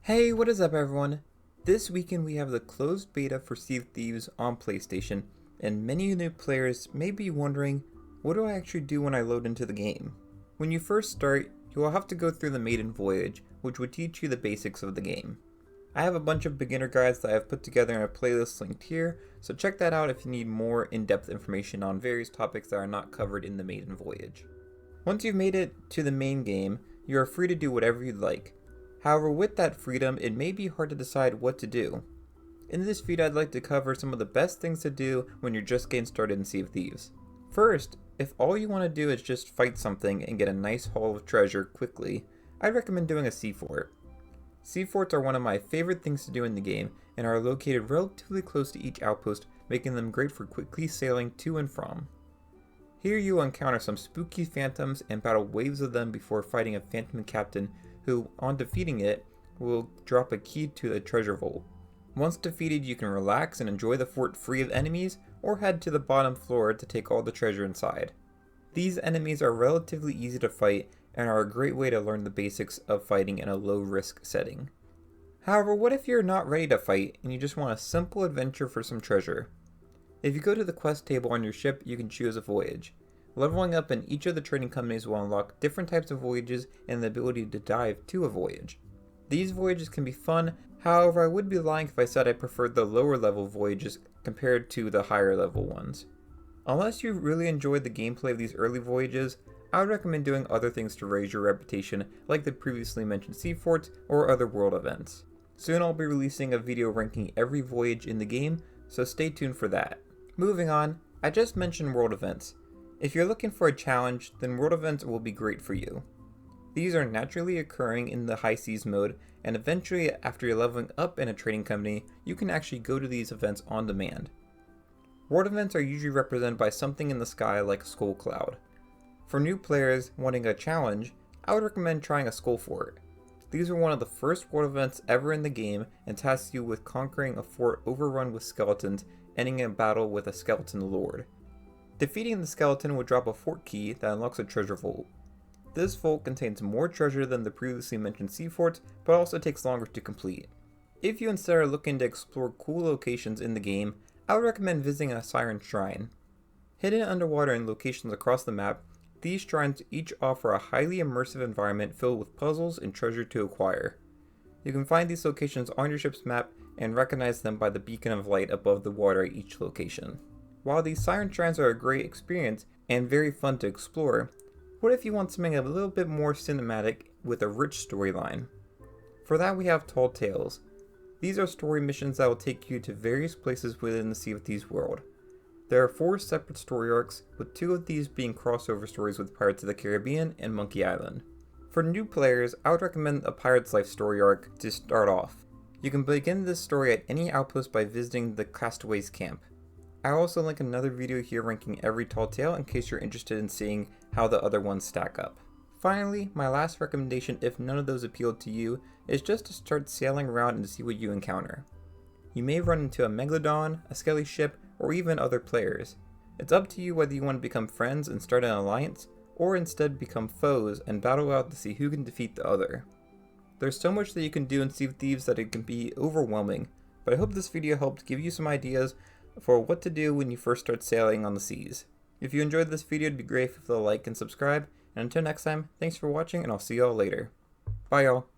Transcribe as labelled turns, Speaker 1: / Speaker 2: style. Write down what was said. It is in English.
Speaker 1: Hey, what is up everyone? This weekend we have the closed beta for Sea of Thieves on PlayStation, and many new players may be wondering, what do I actually do when I load into the game? When you first start, you will have to go through the maiden voyage, which will teach you the basics of the game. I have a bunch of beginner guides that I have put together in a playlist linked here, so check that out if you need more in-depth information on various topics that are not covered in the maiden voyage. Once you've made it to the main game, you are free to do whatever you'd like. However, with that freedom, it may be hard to decide what to do. In this video, I'd like to cover some of the best things to do when you're just getting started in Sea of Thieves. First, if all you want to do is just fight something and get a nice haul of treasure quickly, I'd recommend doing a sea fort. Sea forts are one of my favorite things to do in the game and are located relatively close to each outpost, making them great for quickly sailing to and from. Here you will encounter some spooky phantoms and battle waves of them before fighting a phantom captain who, on defeating it, will drop a key to the treasure vault. Once defeated, you can relax and enjoy the fort free of enemies, or head to the bottom floor to take all the treasure inside. These enemies are relatively easy to fight and are a great way to learn the basics of fighting in a low-risk setting. However, what if you're not ready to fight and you just want a simple adventure for some treasure? If you go to the quest table on your ship, you can choose a voyage. Leveling up in each of the trading companies will unlock different types of voyages and the ability to dive to a voyage. These voyages can be fun, however I would be lying if I said I preferred the lower level voyages compared to the higher level ones. Unless you really enjoyed the gameplay of these early voyages, I would recommend doing other things to raise your reputation like the previously mentioned sea forts or other world events. Soon I'll be releasing a video ranking every voyage in the game, so stay tuned for that. Moving on, I just mentioned world events. If you're looking for a challenge, then world events will be great for you. These are naturally occurring in the high seas mode, and eventually after you're leveling up in a trading company, you can actually go to these events on demand. World events are usually represented by something in the sky like a skull cloud. For new players wanting a challenge, I would recommend trying a skull fort. These are one of the first world events ever in the game and task you with conquering a fort overrun with skeletons, ending in a battle with a skeleton lord. Defeating the skeleton will drop a fort key that unlocks a treasure vault. This vault contains more treasure than the previously mentioned sea forts, but also takes longer to complete. If you instead are looking to explore cool locations in the game, I would recommend visiting a siren shrine. Hidden underwater in locations across the map, these shrines each offer a highly immersive environment filled with puzzles and treasure to acquire. You can find these locations on your ship's map and recognize them by the beacon of light above the water at each location. While these siren shrines are a great experience and very fun to explore, what if you want something a little bit more cinematic with a rich storyline? For that we have Tall Tales. These are story missions that will take you to various places within the Sea of Thieves world. There are 4 separate story arcs, with 2 of these being crossover stories with Pirates of the Caribbean and Monkey Island. For new players, I would recommend a Pirate's Life story arc to start off. You can begin this story at any outpost by visiting the Castaways camp. I'll also link another video here ranking every tall tale in case you're interested in seeing how the other ones stack up. Finally, my last recommendation, if none of those appealed to you, is just to start sailing around and see what you encounter. You may run into a megalodon, a skelly ship, or even other players. It's up to you whether you want to become friends and start an alliance, or instead become foes and battle out to see who can defeat the other. There's so much that you can do in Sea of Thieves that it can be overwhelming, but I hope this video helped give you some ideas for what to do when you first start sailing on the seas. If you enjoyed this video, it'd be great if you like and subscribe, and until next time, thanks for watching and I'll see y'all later. Bye y'all.